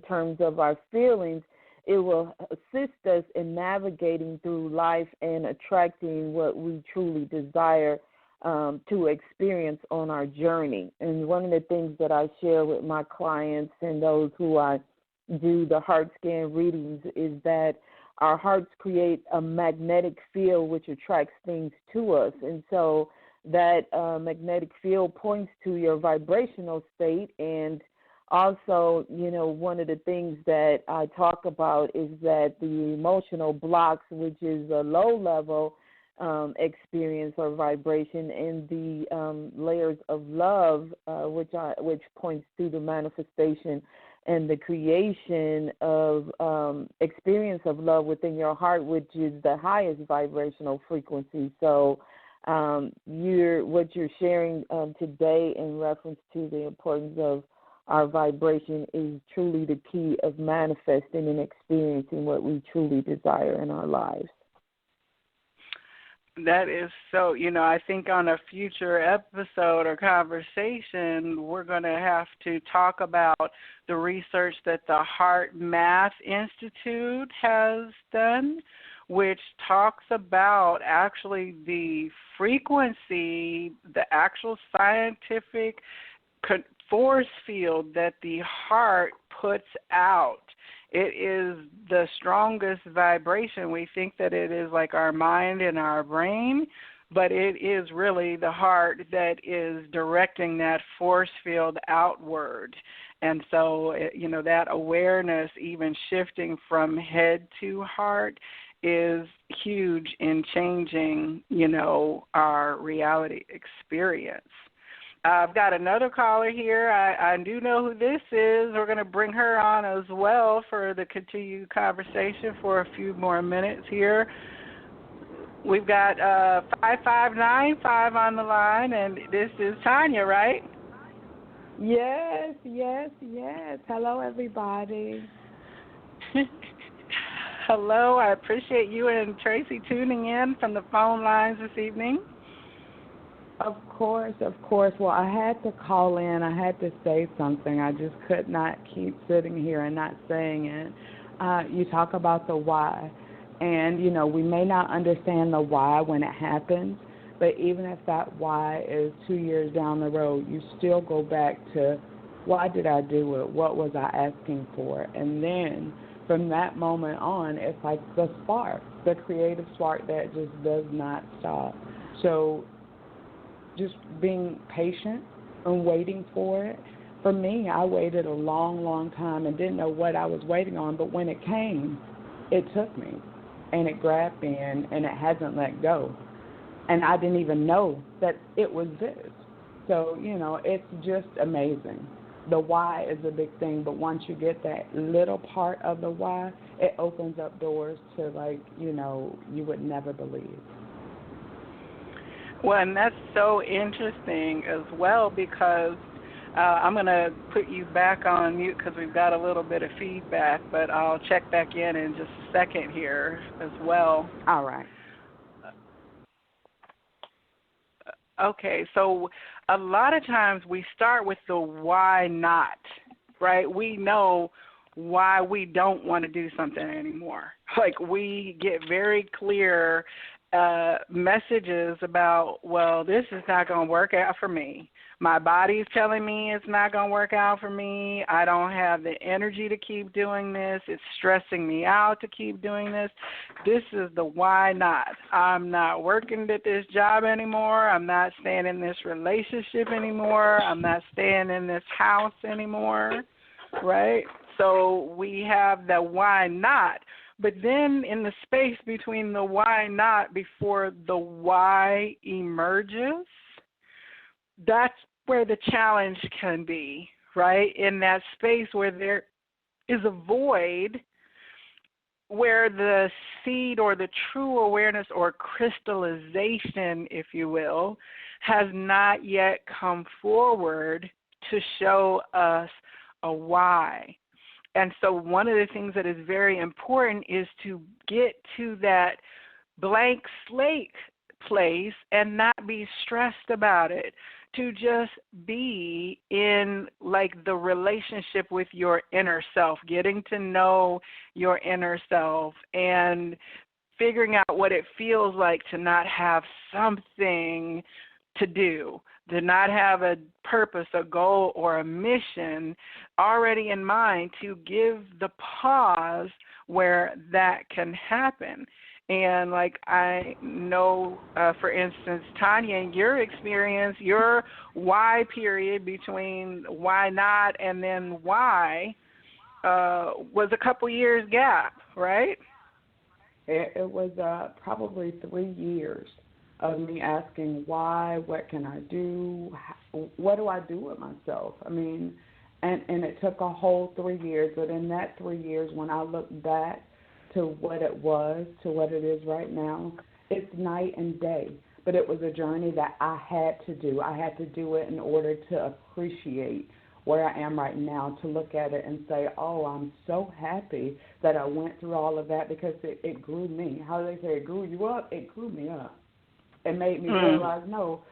terms of our feelings, it will assist us in navigating through life and attracting what we truly desire to experience on our journey. And one of the things that I share with my clients and those who I do the heart scan readings is that our hearts create a magnetic field which attracts things to us. And so that magnetic field points to your vibrational state. And also, one of the things that I talk about is that the emotional blocks, which is a low-level experience or vibration, and the layers of love, which points to the manifestation and the creation of experience of love within your heart, which is the highest vibrational frequency. So what you're sharing today in reference to the importance of our vibration is truly the key of manifesting and experiencing what we truly desire in our lives. That is so, I think on a future episode or conversation, we're going to have to talk about the research that the Heart Math Institute has done, which talks about actually the frequency, the actual scientific force field that the heart puts out. It is the strongest vibration. We think that it is like our mind and our brain, but it is really the heart that is directing that force field outward. And so, that awareness, even shifting from head to heart, is huge in changing, our reality experience. I've got another caller here. I do know who this is. We're going to bring her on as well for the continued conversation for a few more minutes here. We've got 5595 on the line, and this is Tanya, right? Yes. Hello, everybody. Hello. I appreciate you and Tracy tuning in from the phone lines this evening. Of course. Well, I had to call in. I had to say something. I just could not keep sitting here and not saying it. You talk about the why. And, we may not understand the why when it happens, but even if that why is 2 years down the road, you still go back to, why did I do it? What was I asking for? And then from that moment on, it's like the spark, the creative spark that just does not stop. So just being patient and waiting for it. For me, I waited a long, long time and didn't know what I was waiting on, but when it came, it took me, and it grabbed me, and it hasn't let go. And I didn't even know that it was this. So, it's just amazing. The why is a big thing, but once you get that little part of the why, it opens up doors to, you would never believe. Well, and that's so interesting as well, because I'm going to put you back on mute because we've got a little bit of feedback, but I'll check back in just a second here as well. All right. Okay, so a lot of times we start with the why not, right? We know why we don't want to do something anymore. Like, we get very clear messages about, well, this is not going to work out for me. My body's telling me it's not going to work out for me. I don't have the energy to keep doing this. It's stressing me out to keep doing this. This is the why not. I'm not working at this job anymore. I'm not staying in this relationship anymore. I'm not staying in this house anymore, right? So we have the why not. But then in the space between the why not before the why emerges, that's where the challenge can be, right? In that space where there is a void, where the seed or the true awareness or crystallization, if you will, has not yet come forward to show us a why. And so one of the things that is very important is to get to that blank slate place and not be stressed about it, to just be in like the relationship with your inner self, getting to know your inner self and figuring out what it feels like to not have something to do, to not have a purpose, a goal, or a mission already in mind, to give the pause where that can happen. And like I know, for instance, Tanya, in your experience, your why period between why not and then why was a couple years gap, right? It was probably 3 years of me asking why, what can I do, what do I do with myself? I mean, and it took a whole 3 years, but in that 3 years, when I look back to what it was, to what it is right now, it's night and day. But it was a journey that I had to do. I had to do it in order to appreciate where I am right now, to look at it and say, oh, I'm so happy that I went through all of that, because it grew me. How do they say it grew you up? It grew me up. It made me realize, no,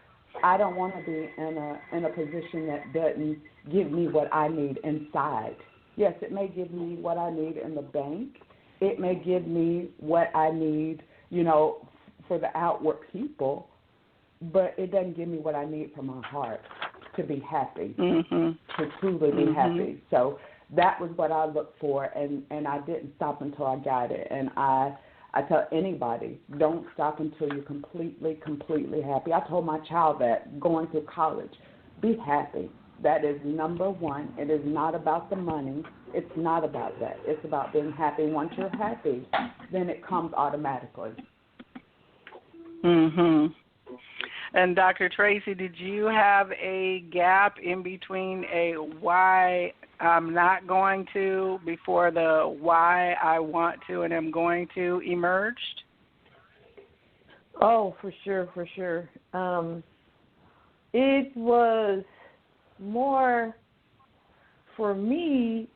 I don't want to be in a position that doesn't give me what I need inside. Yes, it may give me what I need in the bank. It may give me what I need, for the outward people, but it doesn't give me what I need from my heart to be happy, to truly be happy. So that was what I looked for, and I didn't stop until I got it. And I tell anybody, don't stop until you're completely happy. I told my child that going through college, be happy. That is number one. It is not about the money. It's not about that. It's about being happy. Once you're happy, then it comes automatically. And Dr. Tracy, did you have a gap in between a why I'm not going to before the why I want to and am going to emerged? Oh, for sure. It was more, for me,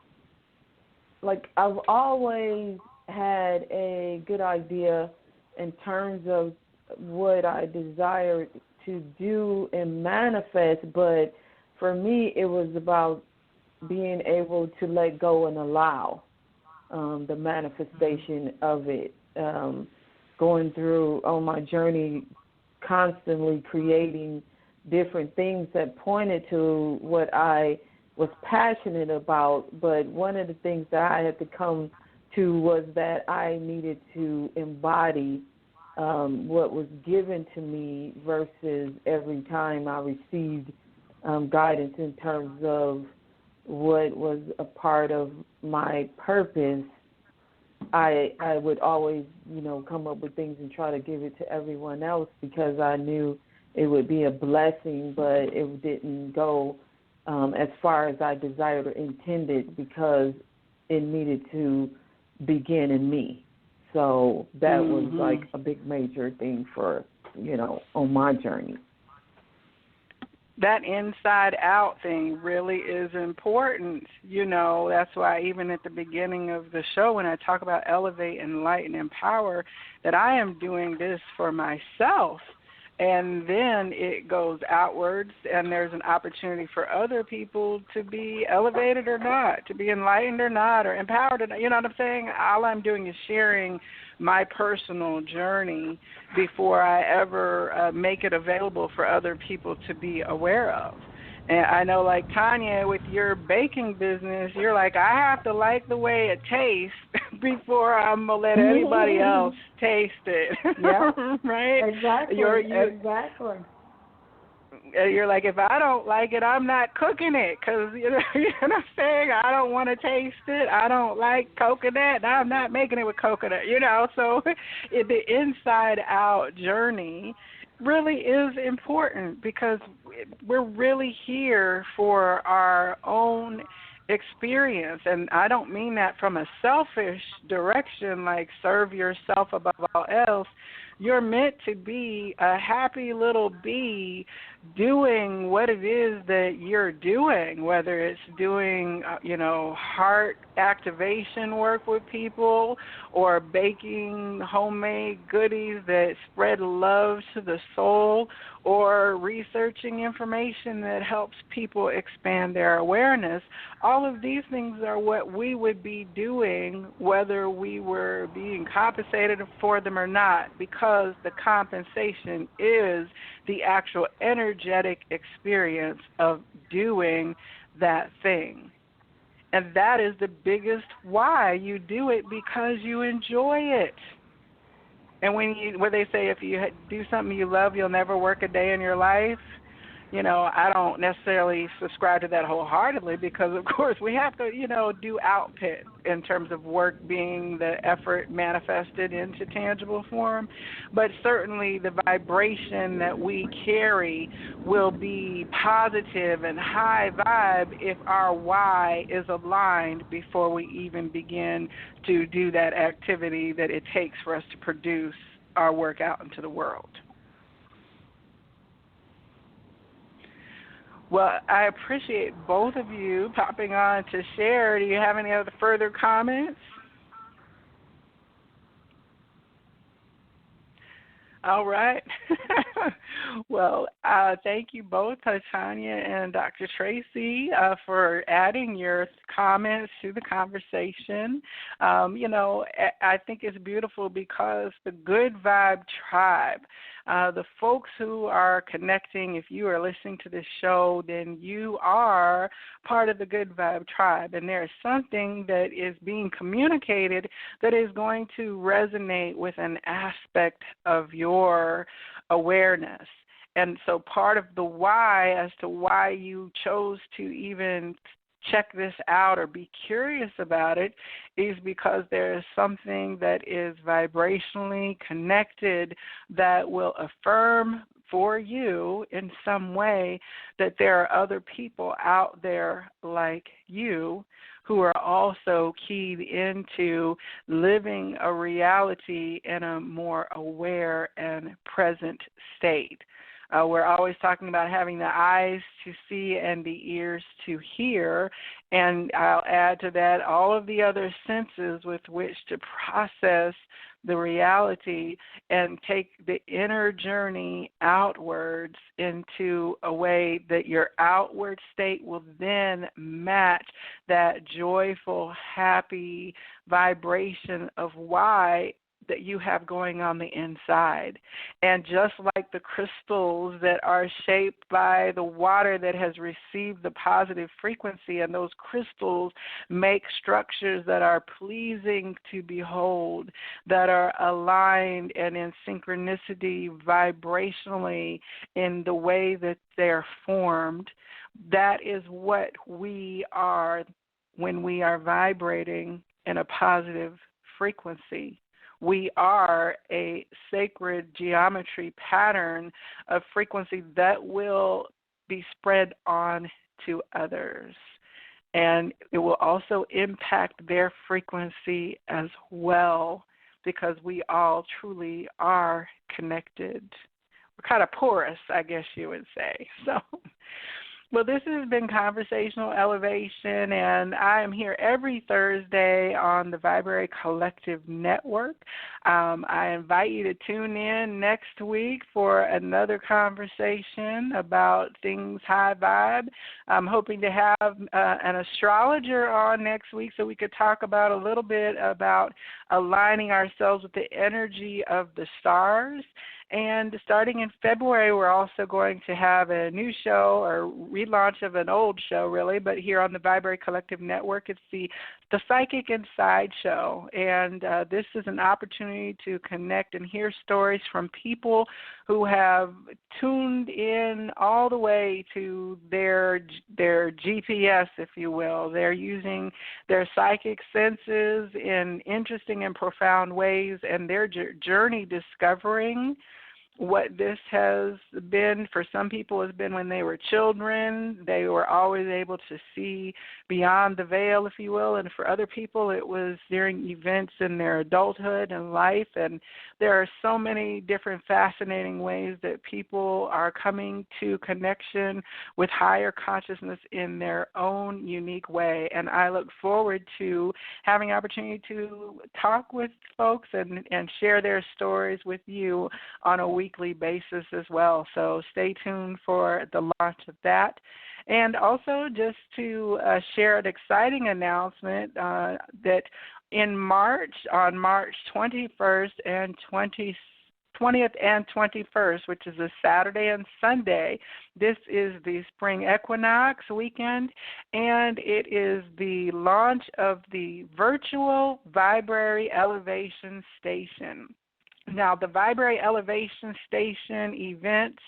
like I've always had a good idea in terms of what I desired to do and manifest, but for me it was about being able to let go and allow the manifestation of it. Going through on my journey, constantly creating different things that pointed to what I was passionate about, but one of the things that I had to come to was that I needed to embody what was given to me versus every time I received guidance in terms of what was a part of my purpose. I would always, come up with things and try to give it to everyone else because I knew it would be a blessing, but it didn't go as far as I desired or intended because it needed to begin in me. So that was like a big major thing for, on my journey. That inside out thing really is important. That's why even at the beginning of the show when I talk about Elevate, Enlighten, and Empower, that I am doing this for myself. And then it goes outwards, and there's an opportunity for other people to be elevated or not, to be enlightened or not, or empowered or not. You know what I'm saying? All I'm doing is sharing my personal journey before I ever make it available for other people to be aware of. And I know, like Tanya, with your baking business, you're like, I have to like the way it tastes before I'm going to let anybody else taste it. Yeah. Right? Exactly. Exactly. You're like, if I don't like it, I'm not cooking it because, you know what I'm saying? I don't want to taste it. I don't like coconut. I'm not making it with coconut, So the inside-out journey really is important because we're really here for our own experience. And I don't mean that from a selfish direction, like serve yourself above all else. You're meant to be a happy little bee doing what it is that you're doing, whether it's doing, heart activation work with people or baking homemade goodies that spread love to the soul or researching information that helps people expand their awareness. All of these things are what we would be doing whether we were being compensated for them or not, because the compensation is the actual energetic experience of doing that thing. And that is the biggest why you do it, because you enjoy it. And where they say if you do something you love, you'll never work a day in your life. I don't necessarily subscribe to that wholeheartedly because, of course, we have to, do output in terms of work being the effort manifested into tangible form. But certainly the vibration that we carry will be positive and high vibe if our why is aligned before we even begin to do that activity that it takes for us to produce our work out into the world. Well, I appreciate both of you popping on to share. Do you have any other further comments? All right. Well, thank you both, Tanya and Dr. Tracy, for adding your comments to the conversation. I think it's beautiful because the Good Vibe Tribe, the folks who are connecting, if you are listening to this show, then you are part of the Good Vibe Tribe, and there is something that is being communicated that is going to resonate with an aspect of your awareness. And so part of the why as to why you chose to even check this out or be curious about it is because there is something that is vibrationally connected that will affirm for you in some way that there are other people out there like you who are also keyed into living a reality in a more aware and present state. We're always talking about having the eyes to see and the ears to hear, and I'll add to that all of the other senses with which to process the reality and take the inner journey outwards into a way that your outward state will then match that joyful, happy vibration of why that you have going on the inside. And just like the crystals that are shaped by the water that has received the positive frequency, and those crystals make structures that are pleasing to behold, that are aligned and in synchronicity vibrationally in the way that they're formed, that is what we are when we are vibrating in a positive frequency. We are a sacred geometry pattern of frequency that will be spread on to others. And it will also impact their frequency as well because we all truly are connected. We're kind of porous, I guess you would say. Well, this has been Conversational Elevation, and I am here every Thursday on the Viberarian Collective Network. I invite you to tune in next week for another conversation about things high vibe. I'm hoping to have an astrologer on next week so we could talk about a little bit about aligning ourselves with the energy of the stars. And starting in February, we're also going to have a new show, or relaunch of an old show, really, but here on the Viberarian Collective Network, it's the Psychic Inside Show. And this is an opportunity to connect and hear stories from people who have tuned in all the way to their GPS, if you will. They're using their psychic senses in interesting and profound ways, and their journey discovering what this has been for some people has been when they were children. They were always able to see beyond the veil, if you will, and for other people it was during events in their adulthood and life. And there are so many different fascinating ways that people are coming to connection with higher consciousness in their own unique way. And I look forward to having opportunity to talk with folks and share their stories with you on a weekly basis as well. So stay tuned for the launch of that. And also just to share an exciting announcement that in March, on March 21st and 20th and 21st, which is a Saturday and Sunday. This is the spring equinox weekend, and it is the launch of the virtual Viberarian Elevation Station. Now, the Viberarian Elevation Station events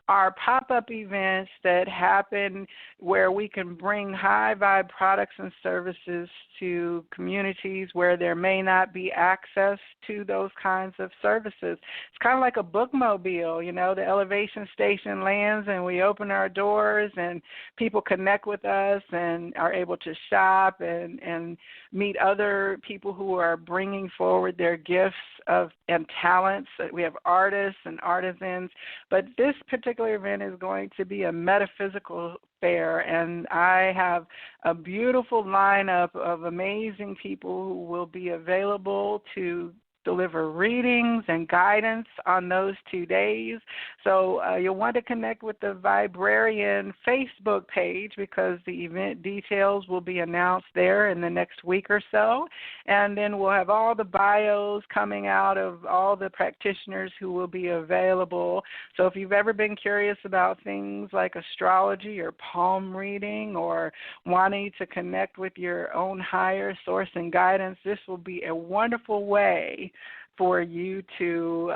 are pop-up events that happen where we can bring high vibe products and services to communities where there may not be access to those kinds of services. It's kind of like a bookmobile, you know, the elevation station lands and we open our doors and people connect with us and are able to shop and meet other people who are bringing forward their gifts and talents. We have artists and artisans, but this particular event is going to be a metaphysical fair, and I have a beautiful lineup of amazing people who will be available to deliver readings and guidance on those 2 days. So you'll want to connect with the Viberarian Facebook page because the event details will be announced there in the next week or so. And then we'll have all the bios coming out of all the practitioners who will be available. So if you've ever been curious about things like astrology or palm reading or wanting to connect with your own higher source and guidance, this will be a wonderful way for you to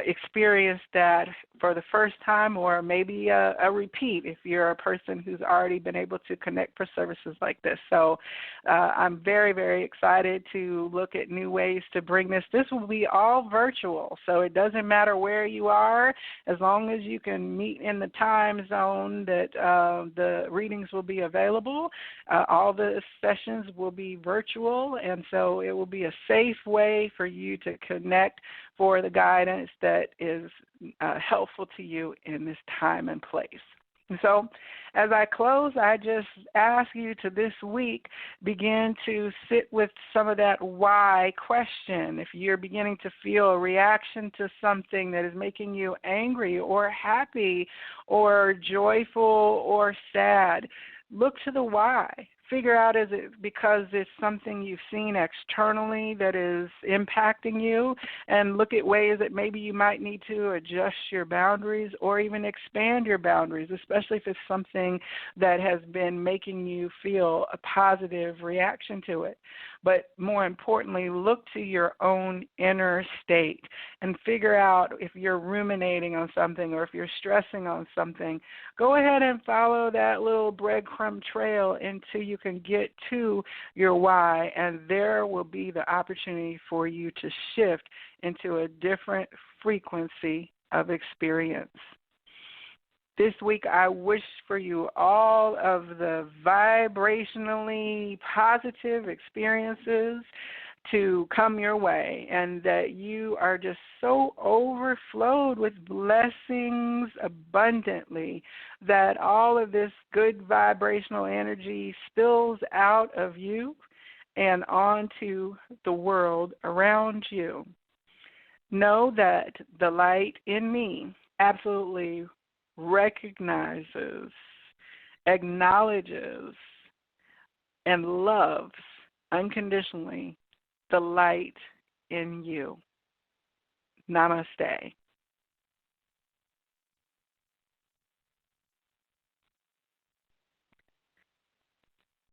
experience that for the first time, or maybe a repeat if you're a person who's already been able to connect for services like this. So I'm very, very excited to look at new ways to bring this. This will be all virtual, so it doesn't matter where you are, as long as you can meet in the time zone that the readings will be available. All the sessions will be virtual, and so it will be a safe way for you to connect for the guidance that is helpful to you in this time and place. And so as I close, I just ask you to this week begin to sit with some of that why question. If you're beginning to feel a reaction to something that is making you angry or happy or joyful or sad, look to the why. Figure out, is it because it's something you've seen externally that is impacting you, and look at ways that maybe you might need to adjust your boundaries or even expand your boundaries, especially if it's something that has been making you feel a positive reaction to it. But more importantly, look to your own inner state and figure out if you're ruminating on something or if you're stressing on something. Go ahead and follow that little breadcrumb trail until you can get to your why, and there will be the opportunity for you to shift into a different frequency of experience. This week, I wish for you all of the vibrationally positive experiences to come your way, and that you are just so overflowed with blessings abundantly that all of this good vibrational energy spills out of you and onto the world around you. Know that the light in me absolutely recognizes, acknowledges, and loves unconditionally the light in you. Namaste.